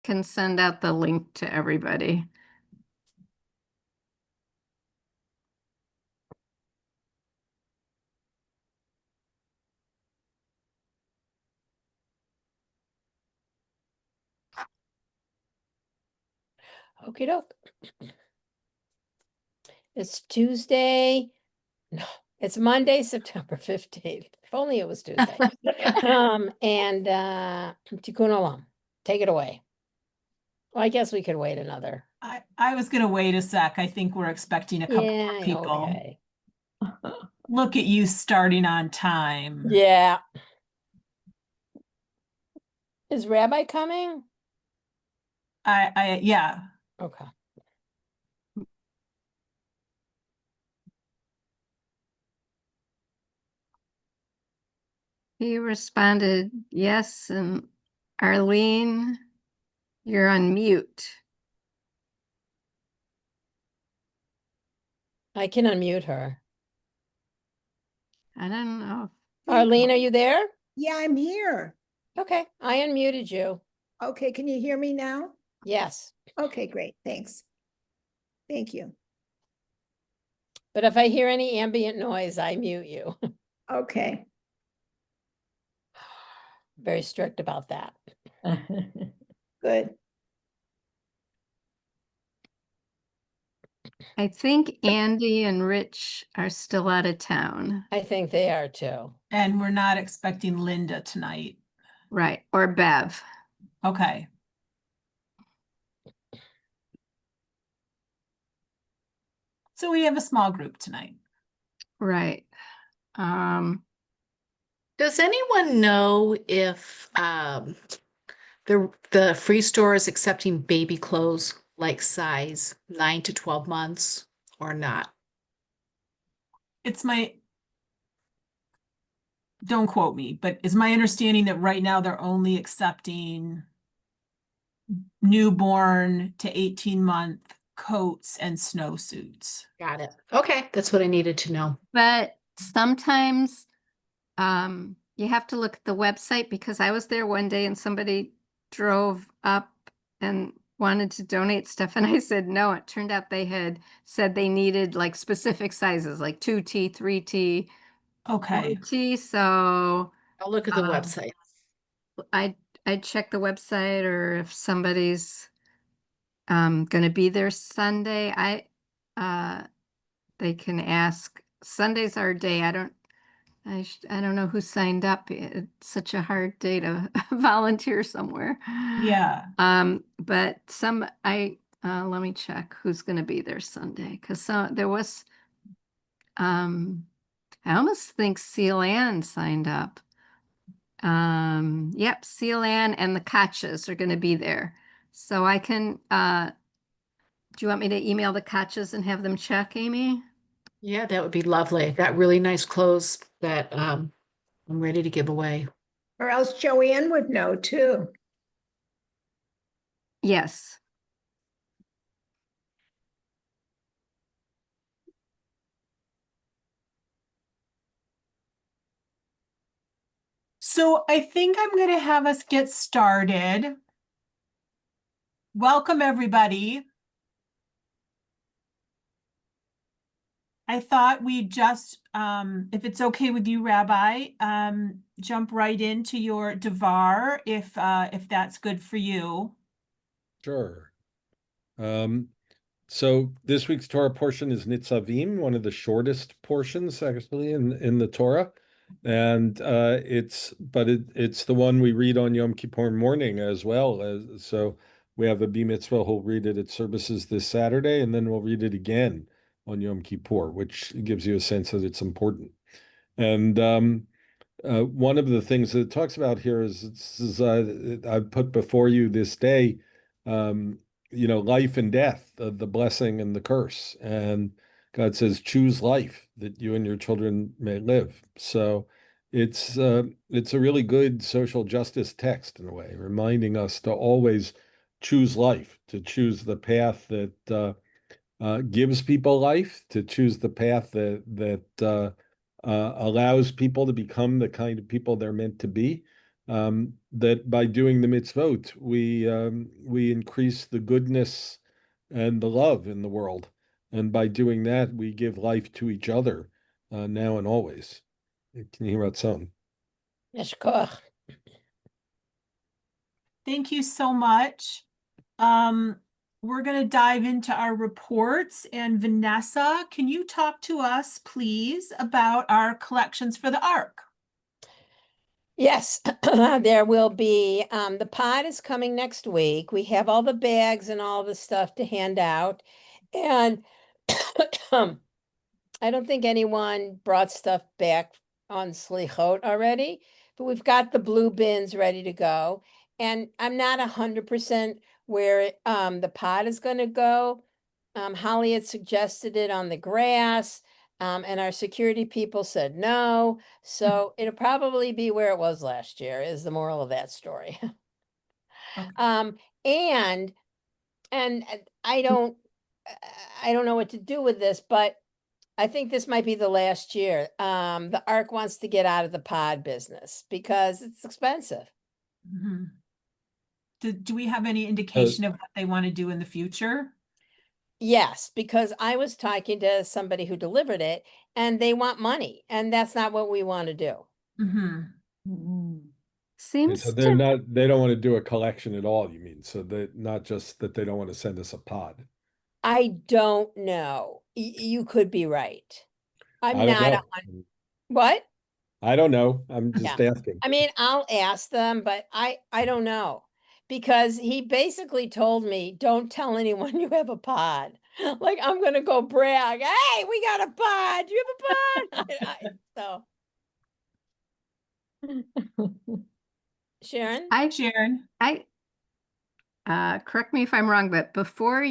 can send out the link to everybody. Okie doke. It's Tuesday. No, it's Monday, September 15th. If only it was Tuesday. And Tikkun Olam, take it away. Well, I guess we could wait another. I was gonna wait a sec. I think we're expecting a couple more people. Okay. Look at you starting on time. Yeah. Is Rabbi coming? Yeah. Okay. He responded, yes, and Arlene, you're on mute. I can unmute her. I don't know. Arlene, are you there? Yeah, I'm here. Okay, I unmuted you. Okay, can you hear me now? Yes. Okay, great, thanks. Thank you. But if I hear any ambient noise, I mute you. Okay. Very strict about that. Good. I think Andy and Rich are still out of town. I think they are too. And we're not expecting Linda tonight. Right, or Bev. Okay. So we have a small group tonight. Right. Does anyone know if the free store is accepting baby clothes like size 9 to 12 months or not? Don't quote me, but it's my understanding that right now they're only accepting newborn to 18-month coats and snowsuits. Got it. Okay, that's what I needed to know. But sometimes you have to look at the website, because I was there one day and somebody drove up and wanted to donate stuff, and I said no. It turned out they had said they needed like specific sizes, like 2T, 3T, Okay. 4T. So I'll look at the website. I'd check the website, or if somebody's going to be there Sunday, they can ask. Sunday's our day. I don't know who signed up. It's such a hard day to volunteer somewhere. Yeah. But let me check who's going to be there Sunday, because there was, I almost think Seal Ann signed up. Yep, Seal Ann and the Kochas are going to be there. So I can, do you want me to email the Kochas and have them check, Amy? Yeah, that would be lovely. I got really nice clothes that I'm ready to give away. Or else Joanne would know too. Yes. So I think I'm going to have us get started. Welcome, everybody. I thought we'd just, if it's okay with you, Rabbi, jump right into your Devar, if that's good for you. Sure. So this week's Torah portion is Nitzavim, one of the shortest portions actually in the Torah. And it's the one we read on Yom Kippur morning as well. So we have a B mitzvah who'll read it at services this Saturday, and then we'll read it again on Yom Kippur, which gives you a sense that it's important. And one of the things that it talks about here is I've put before you this day, life and death, the blessing and the curse. And God says, choose life that you and your children may live. So it's a really good social justice text in a way, reminding us to always choose life, to choose the path that gives people life, to choose the path that allows people to become the kind of people they're meant to be. that by doing the mitzvot, we increase the goodness and the love in the world. And by doing that, we give life to each other, now and always. Can you hear that sound? Yeshkoach. Thank you so much. We're going to dive into our reports, and Vanessa, can you talk to us, please, about our collections for the Ark? Yes, there will be, the pod is coming next week. We have all the bags and all the stuff to hand out. And I don't think anyone brought stuff back on Slichot already, but we've got the blue bins ready to go. And I'm not 100% where the pod is going to go. Holly had suggested it on the grass, and our security people said no. So it'll probably be where it was last year, is the moral of that story. Okay. And I don't know what to do with this, but I think this might be the last year. The Ark wants to get out of the pod business because it's expensive. Mhm. Do we have any indication of what they want to do in the future? Yes, because I was talking to somebody who delivered it and they want money, and that's not what we want to do. Mm-hmm. Seems So to, they don't want to do a collection at all, you mean? So that not just that they don't want to send us a pod. I don't know. You could be right. I'm I don't not know. what? I don't know. I'm just asking. I mean, I'll ask them, but I don't know. Because he basically told me, don't tell anyone you have a pod. Like I'm gonna go brag. Hey, we got a pod. You have a pod. So Sharon? Sharon? correct me if I'm wrong, but before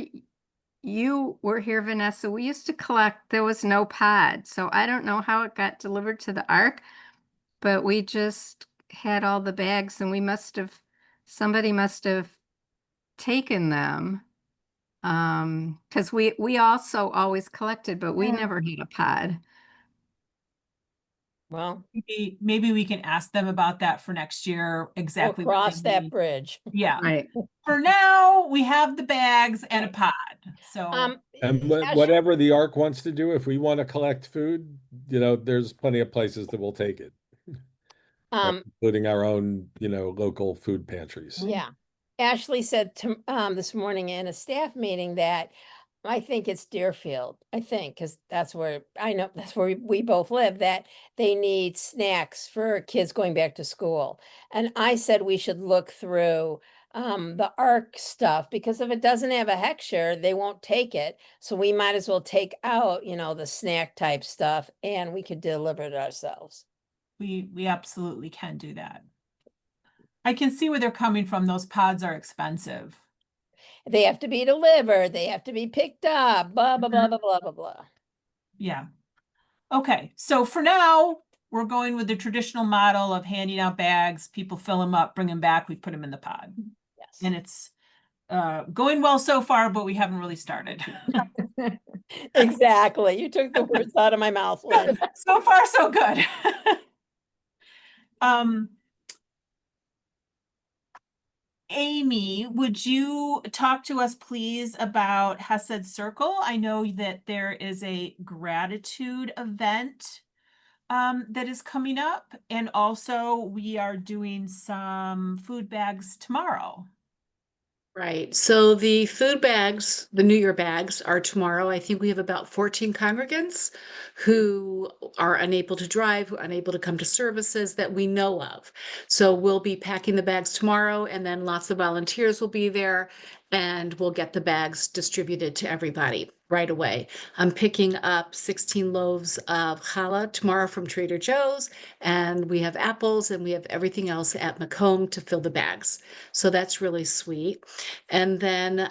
you were here, Vanessa, we used to collect, there was no pod. So I don't know how it got delivered to the Ark, but we just had all the bags and somebody must have taken them. Because we also always collected, but we Yeah. never had a pod. Well, Maybe we can ask them about that for next year, we'll exactly what cross they that need. bridge. Yeah. Right. For now, we have the bags and a pod. So And whatever the Ark wants to do, if we want to collect food, there's plenty of places that will take it, including our own, local food pantries. yeah. Ashley said to this morning in a staff meeting that I think it's Deerfield. I think because that's where I know that's where we both live, that they need snacks for kids going back to school. And I said we should look through the ARC stuff because if it doesn't have a hechsher, they won't take it. So we might as well take out, the snack type stuff and we could deliver it ourselves. we absolutely can do that. I can see where they're coming from. Those pods are expensive. They have to be delivered, they have to be picked up, blah, blah, blah, Mhm. blah, blah, blah, blah. Yeah. Okay. So for now, we're going with the traditional model of handing out bags. People fill them up, bring them back. We put them in the pod. Yes. And it's going well so far, but we haven't really started. Exactly. You took the words out of my mouth, Lynn. So far, so good. Amy, would you talk to us, please, about Hesed Circle? I know that there is a gratitude event that is coming up, and also we are doing some food bags tomorrow. Right. So the food bags, the New Year bags are tomorrow. I think we have about 14 congregants who are unable to drive, unable to come to services that we know of. So we'll be packing the bags tomorrow, and then lots of volunteers will be there, and we'll get the bags distributed to everybody right away. I'm picking up 16 loaves of challah tomorrow from Trader Joe's, and we have apples and we have everything else at Macomb to fill the bags. So that's really sweet. And then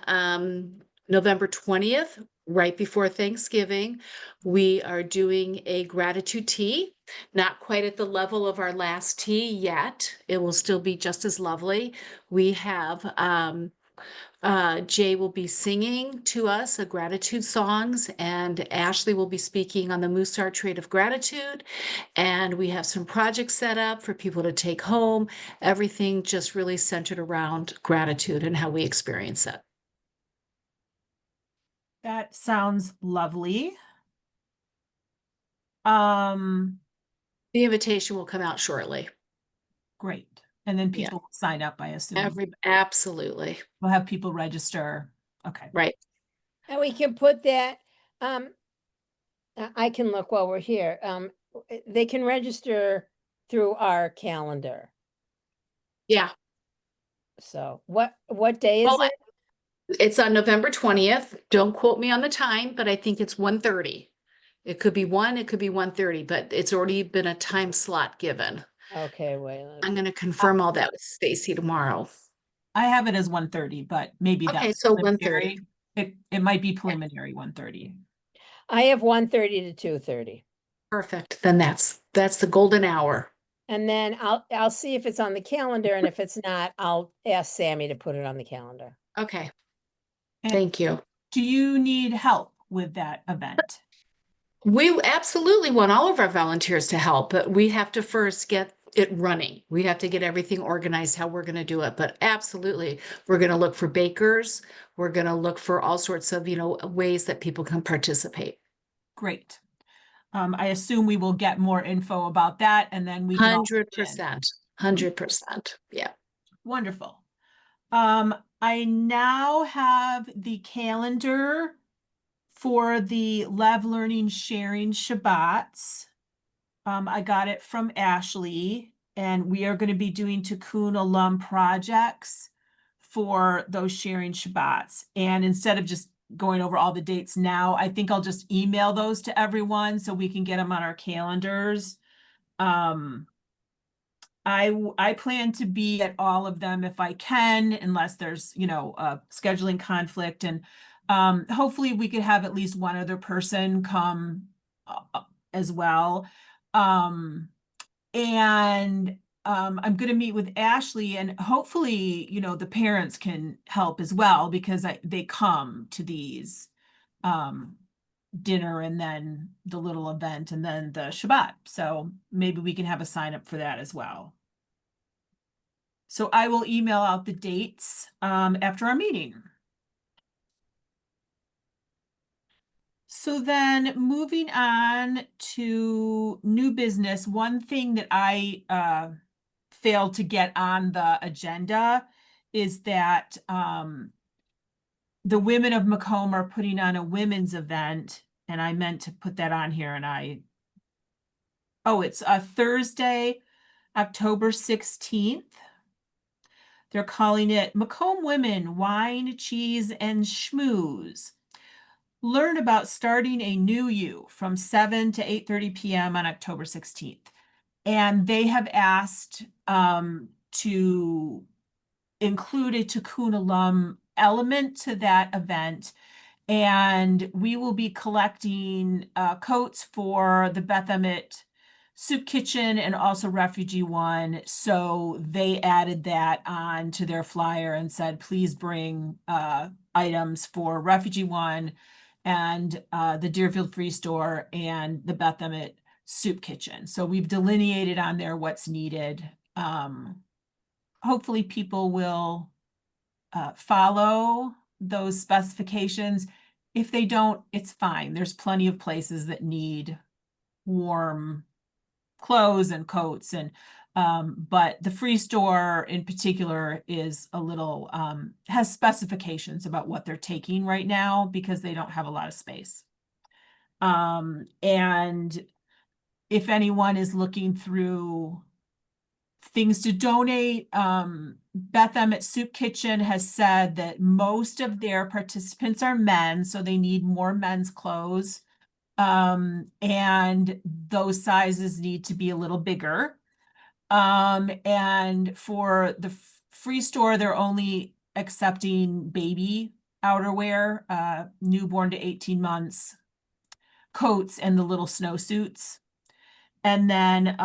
November 20th, right before Thanksgiving, we are doing a gratitude tea. Not quite at the level of our last tea yet. It will still be just as lovely. We have Jay will be singing to us a gratitude songs, and Ashley will be speaking on the Musar trait of gratitude. And we have some projects set up for people to take home. Everything just really centered around gratitude and how we experience it. That sounds lovely. Um, The invitation will come out shortly. great. And then Yeah. people will sign up, I assume. Absolutely. We'll have people register. Okay. Right. And we can put that, I can look while we're here. They can register through our calendar. Yeah. So what day is Well, it? it's on November 20th. Don't quote me on the time, but I think it's 1:30. It could be 1, it could be 1:30, but it's already been a time slot given. Okay, wait. I'm going to confirm all that with Stacy tomorrow. I have it as 1:30, but maybe Okay, that's so 1:30. preliminary. It might be preliminary 1:30. I have 1:30 to 2:30. Perfect. Then that's the golden hour. And then I'll see if it's on the calendar, and if it's not, I'll ask Sammy to put it on the calendar. Okay. And Thank you. do you need help with that event? We absolutely want all of our volunteers to help, but we have to first get it running. We have to get everything organized how we're going to do it. But absolutely, we're going to look for bakers. We're going to look for all sorts of, ways that people can participate. Great. I assume we will get more info about that, and then we can all pitch in. 100%. 100%. Yeah. Wonderful. I now have the calendar for the Lev Learning Sharing Shabbats. I got it from Ashley, and we are going to be doing Tikkun Olam projects for those sharing Shabbats. And instead of just going over all the dates now, I think I'll just email those to everyone so we can get them on our calendars. I plan to be at all of them if I can, unless there's, a scheduling conflict. And hopefully we could have at least one other person come as well. I'm going to meet with Ashley, and hopefully, the parents can help as well, because they come to these dinner and then the little event and then the Shabbat. So maybe we can have a sign up for that as well. So I will email out the dates after our meeting. So then moving on to new business, one thing that I failed to get on the agenda is that the women of Macomb are putting on a women's event, and I meant to put that on here, and it's a Thursday, October 16th. They're calling it Macomb Women, Wine, Cheese, and Schmooze. Learn about starting a new you from 7 to 8:30 p.m. on October 16th. And they have asked to include a Tikkun Olam element to that event. And we will be collecting coats for the Beth Emmet Soup Kitchen and also Refugee One. So they added that on to their flyer and said, please bring items for Refugee One and the Deerfield Free Store and the Beth Emmet Soup Kitchen. So we've delineated on there what's needed. Hopefully people will follow those specifications. If they don't, it's fine. There's plenty of places that need warm clothes and coats, and but the Free Store in particular is a little has specifications about what they're taking right now because they don't have a lot of space. And if anyone is looking through things to donate, Beth Emmet Soup Kitchen has said that most of their participants are men, so they need more men's clothes. And those sizes need to be a little bigger. And for the Free Store, they're only accepting baby outerwear, newborn to 18 months, coats, and the little snowsuits. And then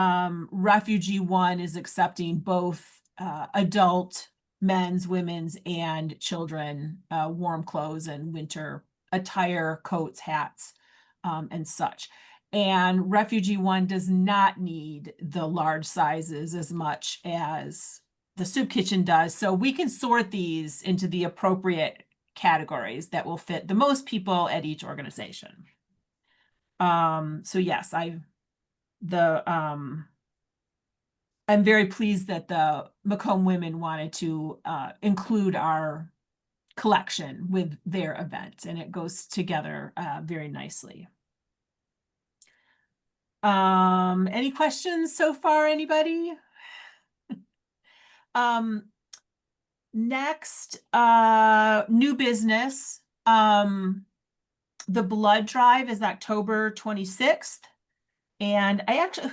Refugee One is accepting both adult men's, women's, and children, warm clothes and winter attire, coats, hats, and such. And Refugee One does not need the large sizes as much as the soup kitchen does. So we can sort these into the appropriate categories that will fit the most people at each organization. So yes, I'm very pleased that the Macomb women wanted to include our collection with their event, and it goes together very nicely. Any questions so far, anybody? Next, new business. The blood drive is October 26th. And I actually,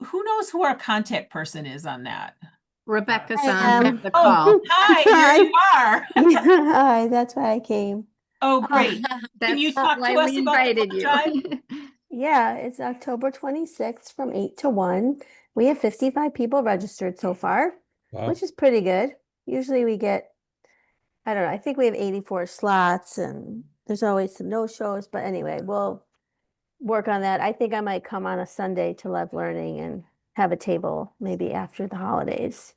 who knows who our contact person is on that? Rebecca's I on am. the Oh, call. hi, there you are. Hi, that's why I came. Oh, great. Can you That's talk why to us we about the invited blood drive? you. Yeah, it's October 26th from 8 to 1. We have 55 people registered so far, Wow. which is pretty good. Usually we get, I don't know, I think we have 84 slots and there's always some no-shows, but anyway, we'll work on that. I think I might come on a Sunday to Love Learning and have a table maybe after the holidays.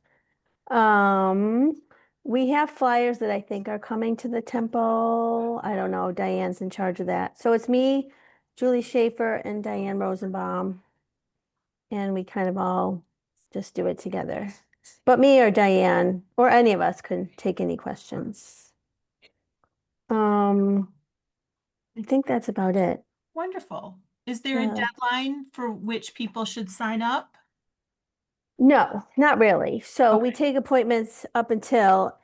We have flyers that I think are coming to the temple. I don't know, Diane's in charge of that. So it's me, Julie Schaefer, and Diane Rosenbaum. And we kind of all just do it together. But me or Diane or any of us can take any questions. I think that's about it. Wonderful. Is there a Yeah. deadline for which people should sign up? No, not really. So we Okay. take appointments up until,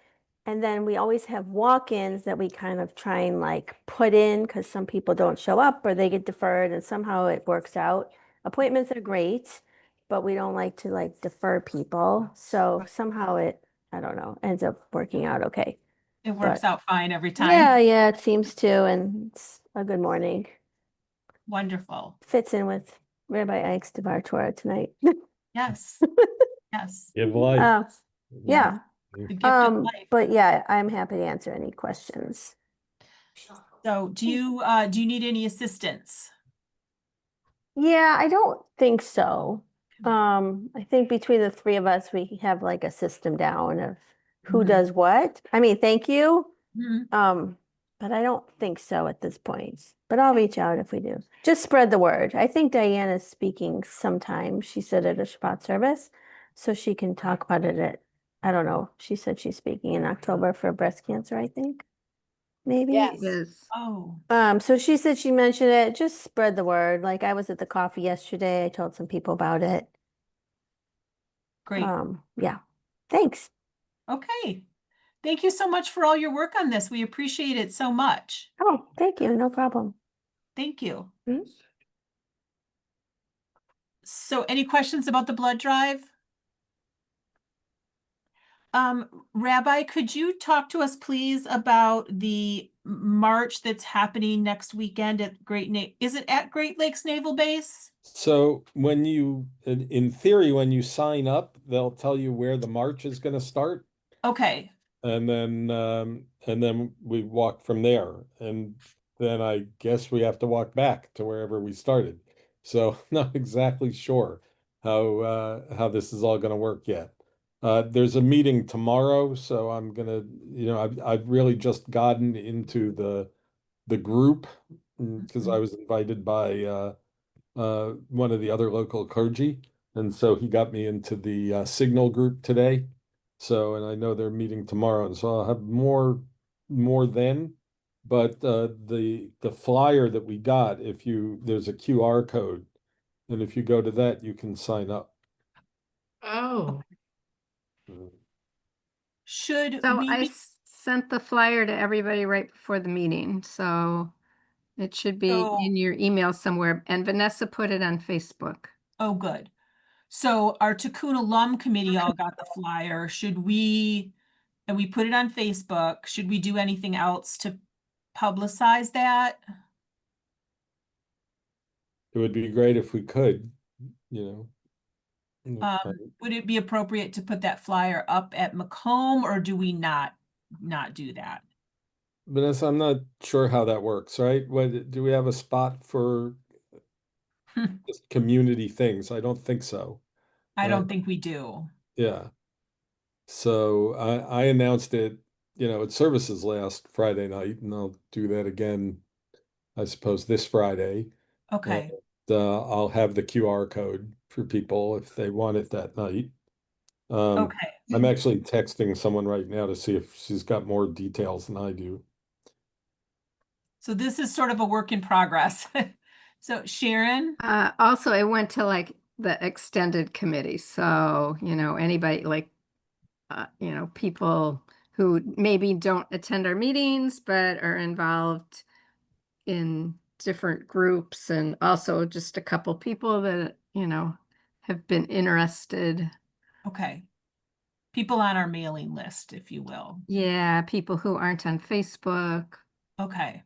and then we always have walk-ins that we kind of try and like put in because some people don't show up or they get deferred and somehow it works out. Appointments are great, but we don't like to like defer people. So somehow it, I don't know, ends up working out okay. It works But out fine every time. yeah, it seems to, and it's a good morning. Wonderful. Fits in with Rabbi Ike's Devar Torah tonight. Yes. Yes. Give life. Uh, yeah. The gift of life. But yeah, I'm happy to answer any questions. So do you need any assistance? Yeah, I don't think so. I think between the three of us, we have like a system down of who Mhm. does what. I mean, thank you. Mhm. But I don't think so at this point. But I'll reach out if we do. Just spread the word. I think Diane is speaking sometime. She said at a Shabbat service, so she can talk about it at, I don't know. She said she's speaking in October for breast cancer, I think. Maybe. Yes. Yes. Oh, So she said she mentioned it. Just spread the word. Like I was at the coffee yesterday. I told some people about it. great. Yeah. Thanks. Okay. Thank you so much for all your work on this. We appreciate it so much. Oh, thank you. No problem. Thank you. Mhm. So any questions about the blood drive? Rabbi, could you talk to us, please, about the march that's happening next weekend at is it at Great Lakes Naval Base? So when you, in theory, when you sign up, they'll tell you where the march is going to start. Okay. And then we walk from there. And then I guess we have to walk back to wherever we started. So not exactly sure how this is all going to work yet. There's a meeting tomorrow, so I'm gonna, I've really just gotten into the group because I was invited by one of the other local clergy, and so he got me into the Signal group today. So, and I know they're meeting tomorrow, and so I'll have more then. But the flyer that we got, if there's a QR code, and if you go to that, you can sign up. Oh, Should So we I be, sent the flyer to everybody right before the meeting, so it should be So- in your email somewhere. And Vanessa put it on Facebook. oh, good. So our Tikkun Olam Committee all got the flyer. And we put it on Facebook, should we do anything else to publicize that? It would be great if we could, you know. Okay. Would it be appropriate to put that flyer up at Macomb, or do we not do that? Vanessa, I'm not sure how that works, right? What, do we have a spot for just community things? I don't think so. I Right? don't think we do. Yeah. So I announced it, at services last Friday night, and I'll do that again, I suppose, this Friday. And Okay, I'll have the QR code for people if they want it that night. okay. I'm actually texting someone right now to see if she's got more details than I do. So this is sort of a work in progress. So Sharon, Also, I went to like the extended committee. So, anybody like, people who maybe don't attend our meetings, but are involved in different groups, and also just a couple people that, have been interested. okay. People on our mailing list, if you will. Yeah, people who aren't on Facebook. Okay.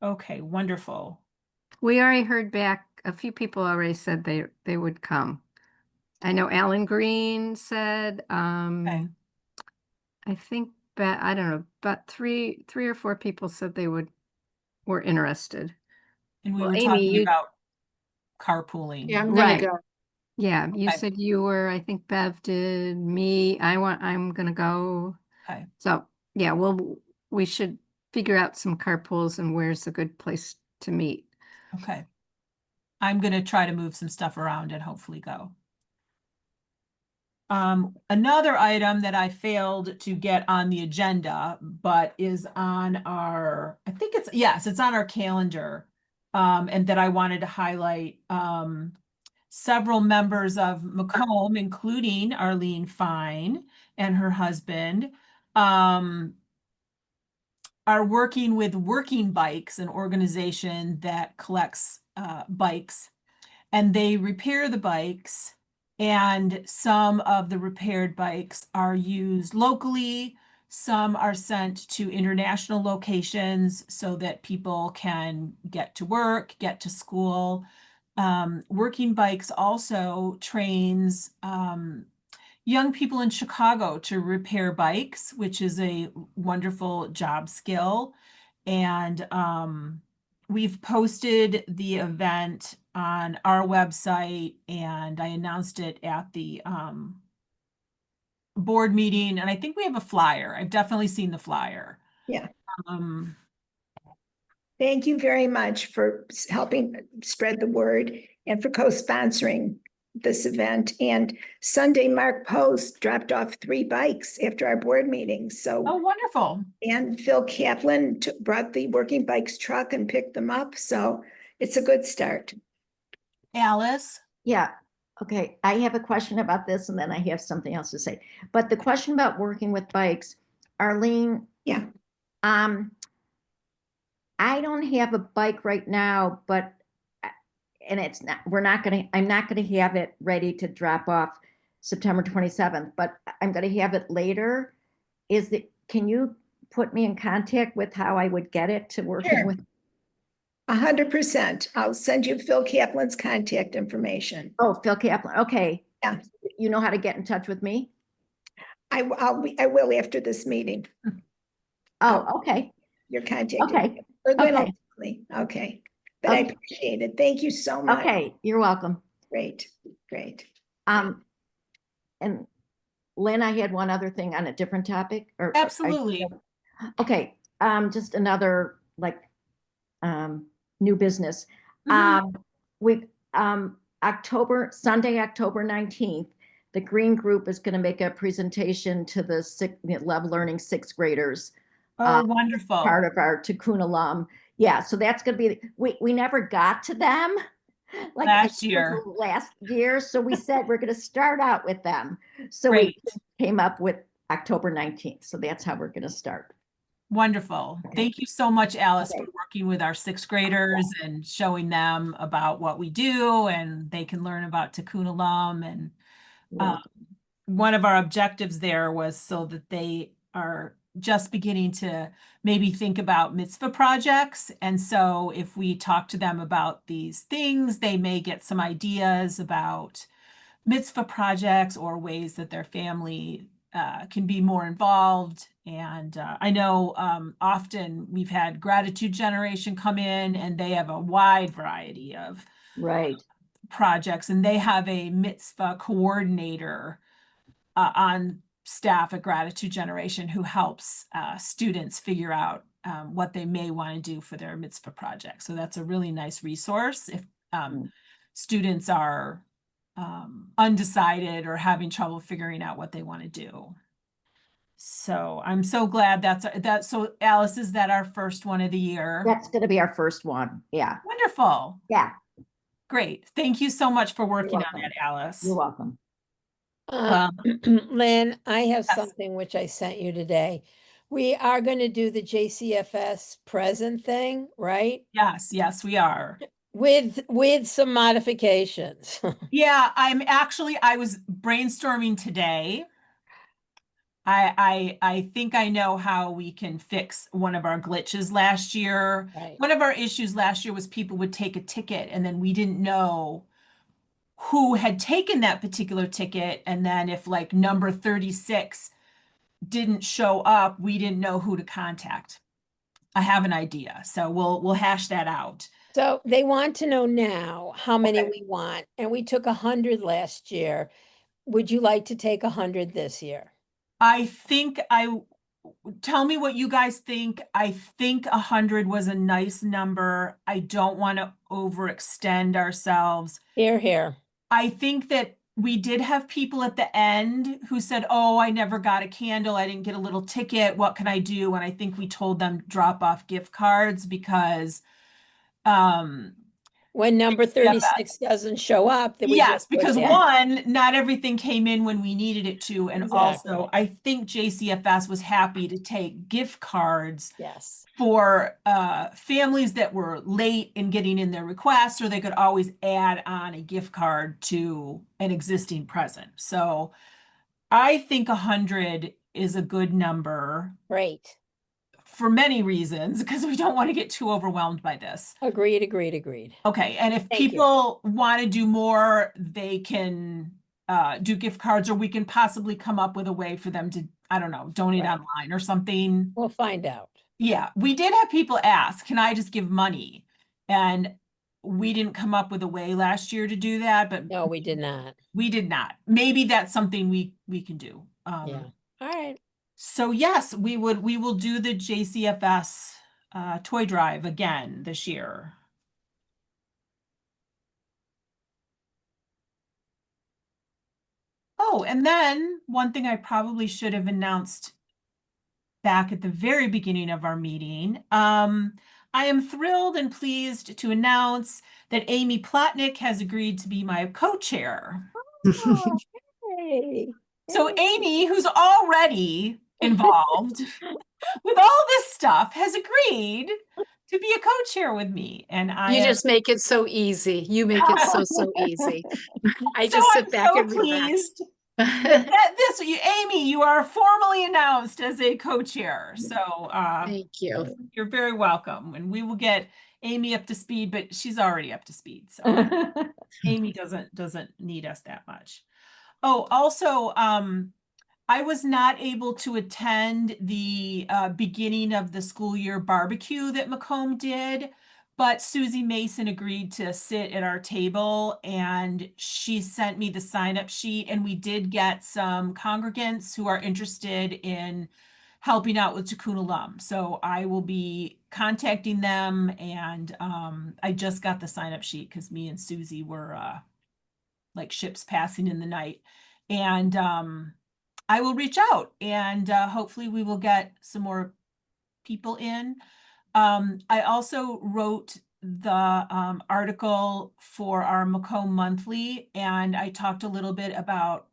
Okay, wonderful. We already heard back, a few people already said they would come. I know Alan Green said, Okay. I think that, I don't know, but three or four people said were interested. And we Well, were Amy, talking you, about carpooling. Yeah, I'm gonna right. go. Yeah, you Okay. said you were, I think Bev did, I'm gonna go. Okay, So, yeah, we should figure out some carpools and where's a good place to meet. okay. I'm gonna try to move some stuff around and hopefully go. Another item that I failed to get on the agenda, but is on our, I think it's on our calendar. And that I wanted to highlight, several members of Macomb, including Arlene Fine and her husband, are working with Working Bikes, an organization that collects bikes, and they repair the bikes. And some of the repaired bikes are used locally. Some are sent to international locations so that people can get to work, get to school. Working Bikes also trains young people in Chicago to repair bikes, which is a wonderful job skill. And we've posted the event on our website, and I announced it at the board meeting, and I think we have a flyer. I've definitely seen the flyer. Yeah. Um, Thank you very much for helping spread the word and for co-sponsoring this event. And Sunday, Mark Post dropped off 3 bikes after our board meeting. So, oh, wonderful. and Phil Kaplan brought the Working Bikes truck and picked them up. So it's a good start. Alice? Yeah, okay, I have a question about this and then I have something else to say. But the question about working with bikes, Arlene. Yeah. I don't have a bike right now, but, and I'm not gonna have it ready to drop off September 27th, but I'm gonna have it later. Can you put me in contact with how I would get it to working Sure. with? 100%. I'll send you Phil Kaplan's contact information. Oh, Phil Kaplan, okay. Yeah. You know how to get in touch with me? I will after this meeting. Oh, okay, Your contact. okay, Or Lynn okay. ultimately. Okay. But I Okay. appreciate it. Thank you so much. okay, you're welcome. Great, great. And Lynn, I had one other thing on a different topic, or. Absolutely. Okay, just another like new business. Mhm. Sunday, October 19th, the Green Group is going to make a presentation to the Love Learning 6th graders, Oh, wonderful. part of our Tikkun Olam. Yeah, so that's going to be, we never got to them. Like Last I think year. last year. So we said we're going to start out with them. So Great. we came up with October 19th. So that's how we're going to start. Wonderful. Okay. Thank you so much, Alice, Okay. for working with our 6th graders and showing them about what we do, and they can learn about Tikkun Olam. And one of our objectives there was so that they are just beginning to maybe think about mitzvah projects. And so if we talk to them about these things, they may get some ideas about mitzvah projects or ways that their family can be more involved. And I know often we've had gratitude generation come in, and they have a wide variety of Right. projects, and they have a mitzvah coordinator on staff at Gratitude Generation who helps students figure out what they may want to do for their mitzvah project. So that's a really nice resource if students are undecided or having trouble figuring out what they want to do. So I'm so glad that's so Alice, is that our first one of the year? That's going to be our first one. Yeah. Wonderful. Yeah. Great. Thank you so much for working on welcome. that, Alice. You're welcome. Lynn, I have Yes. something which I sent you today. We are going to do the JCFS present thing, right? Yes, yes, we are. With some modifications. Yeah, I was brainstorming today. I think I know how we can fix one of our glitches last year. Right. One of our issues last year was people would take a ticket and then we didn't know who had taken that particular ticket. And then if like number 36 didn't show up, we didn't know who to contact. I have an idea, so we'll hash that out. So they want to know now how many Okay. we want, and we took 100 last year. Would you like to take 100 this year? Tell me what you guys think. I think 100 was a nice number. I don't want to overextend ourselves. Here. I think that we did have people at the end who said, oh, I never got a candle. I didn't get a little ticket. What can I do? And I think we told them drop off gift cards because when number 36 doesn't show up, then we yes, just put because it in. one, not everything came in when we needed it to. And Exactly. also I think JCFS was happy to take gift cards Yes. for families that were late in getting in their requests, or they could always add on a gift card to an existing present. So I think 100 is a good number Great. for many reasons, because we don't want to get too overwhelmed by this. Agreed. Okay, and if Thank you. people want to do more, they can do gift cards, or we can possibly come up with a way for them to, I don't know, donate Right. online or something. We'll find out. Yeah, we did have people ask, can I just give money? And we didn't come up with a way last year to do that, but No, we did not. we did not. Maybe that's something we can do. Yeah. All right. So yes, we will do the JCFS toy drive again this year. Oh, and then one thing I probably should have announced back at the very beginning of our meeting. I am thrilled and pleased to announce that Amy Plotnick has agreed to be my co-chair. Oh, hey. So Amy, who's already involved with all this stuff, has agreed to be a co-chair with me. And You just make it so easy. You make it so easy. I just sit back and relax. Amy, you are formally announced as a co-chair. So Thank you. You're very welcome. And we will get Amy up to speed, but she's already up to speed. So Amy doesn't need us that much. Oh, also, I was not able to attend the beginning of the school year barbecue that Macomb did, but Susie Mason agreed to sit at our table, and she sent me the sign-up sheet, and we did get some congregants who are interested in helping out with Tikkun Olam. So I will be contacting them, and I just got the sign-up sheet because me and Susie were like ships passing in the night. And I will reach out, and hopefully we will get some more people in. I also wrote the article for our Macomb Monthly, and I talked a little bit about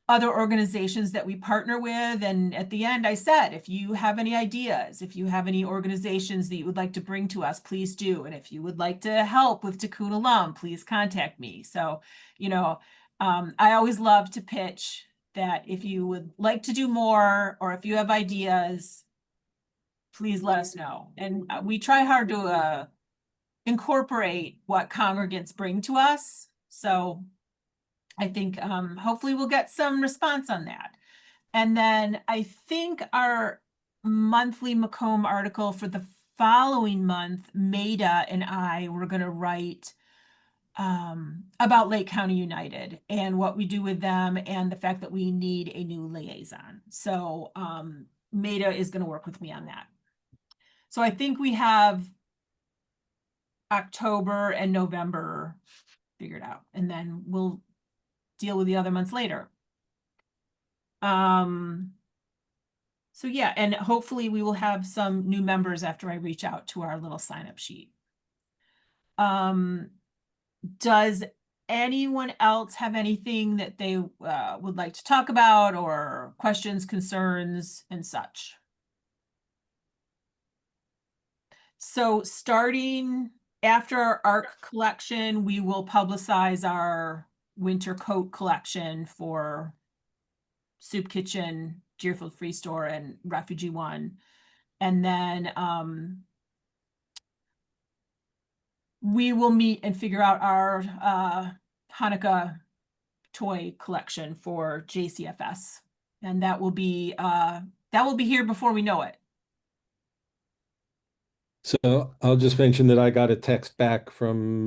other organizations that we partner with. And at the end, I said, if you have any ideas, if you have any organizations that you would like to bring to us, please do. And if you would like to help with Tikkun Olam, please contact me. So, you know, I always love to pitch that if you would like to do more, or if you have ideas, please let us know. And we try hard to incorporate what congregants bring to us. So I think hopefully we'll get some response on that. And then I think our monthly Macomb article for the following month, Maida and I were going to write about Lake County United and what we do with them and the fact that we need a new liaison. So Maida is going to work with me on that. So I think we have October and November figured out, and then we'll deal with the other months later. So yeah, and hopefully we will have some new members after I reach out to our little sign up sheet. Does anyone else have anything that they would like to talk about, or questions, concerns, and such? So starting after our ARC collection, we will publicize our winter coat collection for Soup Kitchen, Deerfield Free Store, and Refugee One. And then we will meet and figure out our Hanukkah toy collection for JCFS. And that will be here before we know it. So I'll just mention that I got a text back from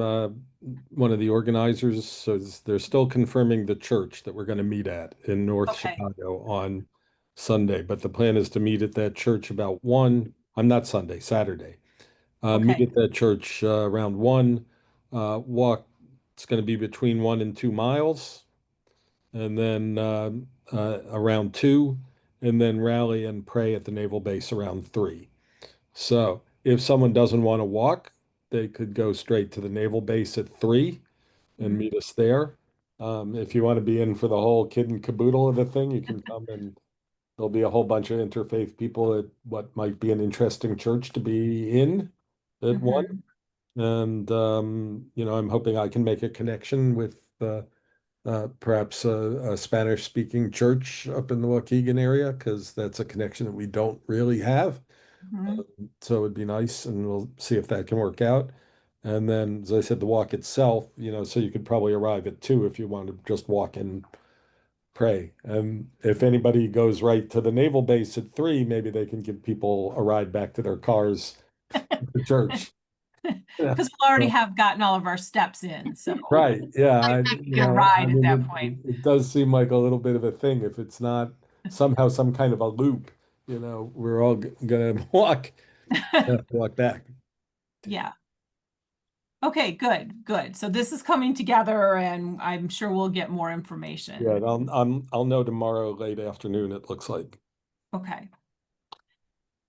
one of the organizers. So they're still confirming the church that we're going to meet at in North Okay. Chicago on Sunday. But the plan is to meet at that church about 1. I'm not Sunday, Saturday. Meet Okay. at that church around 1. Walk. It's going to be between 1 and 2 miles, and then around 2, and then rally and pray at the naval base around 3. So if someone doesn't want to walk, they could go straight to the naval base at 3 and Mhm. meet us there. If you want to be in for the whole kid and caboodle of the thing, you can come, and there'll be a whole bunch of interfaith people at what might be an interesting church to be in at 1. Mhm. And I'm hoping I can make a connection with perhaps a Spanish-speaking church up in the Waukegan area, because that's a connection that we don't really have. Mhm. So it'd be nice, and we'll see if that can work out. And then, as I said, the walk itself, so you could probably arrive at 2 if you want to just walk and pray. And if anybody goes right to the naval base at 3, maybe they can give people a ride back to their cars at the church. Yeah. Because we'll already have gotten all of our steps in, so. Right, yeah, Can ride at that it, point. it does seem like a little bit of a thing if it's not somehow some kind of a loop, we're all gonna walk back. Yeah. Okay, good. So this is coming together, and I'm sure we'll get more information. Yeah, I'll know tomorrow late afternoon, it looks like. Okay.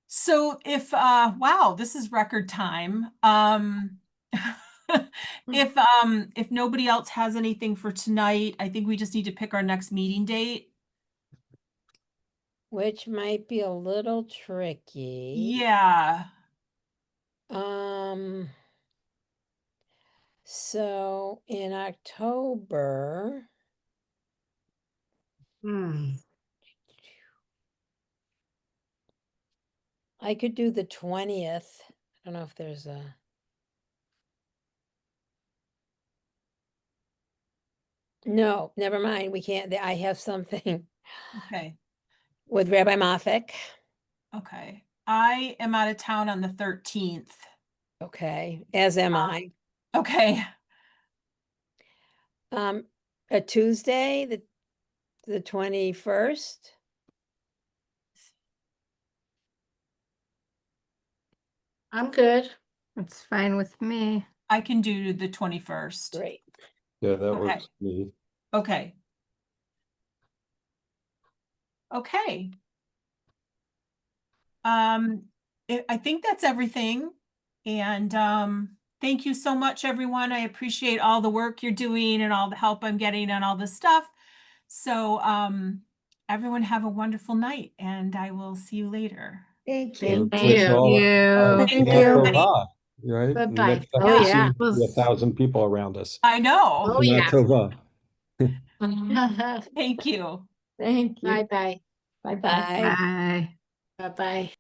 So wow, this is record time. If nobody else has anything for tonight, I think we just need to pick our next meeting date. Which might be a little tricky. Yeah. So in October, I could do the 20th. I don't know if there's a. No, never mind. We can't. I have something Okay. with Rabbi Moffick. Okay. I am out of town on the 13th. Okay, as am I. Okay. A Tuesday, the 21st. I'm good. That's fine with me. I can do the 21st. Great. Yeah, that Okay. works for me. Okay. Okay. I think that's everything. And thank you so much, everyone. I appreciate all the work you're doing and all the help I'm getting on all this stuff. So everyone have a wonderful night, and I will see you later. Thank you. Thank Wish all, you. Thank Shana you. Tova, right? Bye-bye. Next time Oh, we yeah. see 1,000 people around us. I know. Oh, Shana yeah. Tova. Thank you. Thank you. Bye-bye. Bye-bye. Bye. Bye. Bye-bye.